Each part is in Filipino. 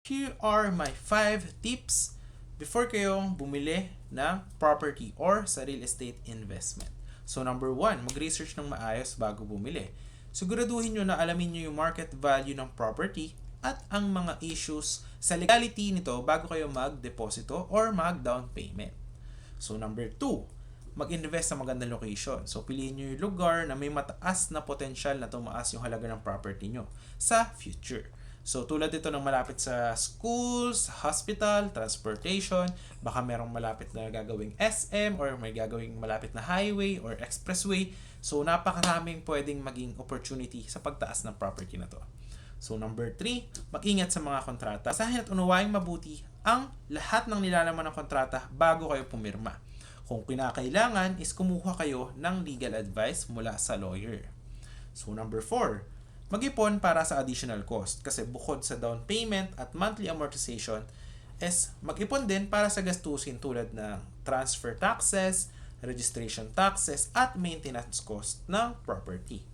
Here are my 5 tips before kayong bumili ng property or sa real estate investment. So number 1, mag-research ng maayos bago bumili. Siguraduhin nyo na alamin nyo yung market value ng property at ang mga issues sa legality nito bago kayo mag-deposito or mag-down payment. So number 2, mag-invest sa magandang location. So piliin nyo yung lugar na may mataas na potensyal na tumaas yung halaga ng property nyo sa future. So tulad dito ng malapit sa schools, hospital, transportation, baka merong malapit na gagawing SM or may gagawing malapit na highway or expressway. So napakaraming pwedeng maging opportunity sa pagtaas ng property na to. So number 3, mag-ingat sa mga kontrata. Basahin at unawaing mabuti ang lahat ng nilalaman ng kontrata bago kayo pumirma. Kung kinakailangan is kumuha kayo ng legal advice mula sa lawyer. So number 4, mag-ipon para sa additional cost kasi bukod sa down payment at monthly amortization is mag-ipon din para sa gastusin tulad ng transfer taxes, registration taxes at maintenance cost ng property.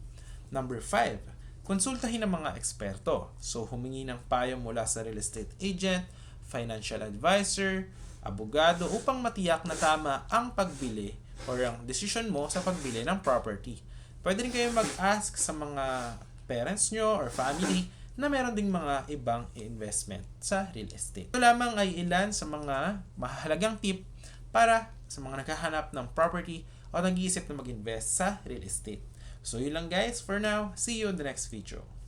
Number 5, konsultahin ng mga eksperto. So humingi ng payo mula sa real estate agent, financial advisor, abogado upang matiyak na tama ang pagbili or ang decision mo sa pagbili ng property. Pwede rin kayo mag-ask sa mga parents nyo or family na meron ding mga ibang investment sa real estate. Ito lamang ay ilan sa mga mahalagang tip para sa mga naghahanap ng property o nag-iisip na mag-invest sa real estate. So yun lang guys for now. See you in the next video.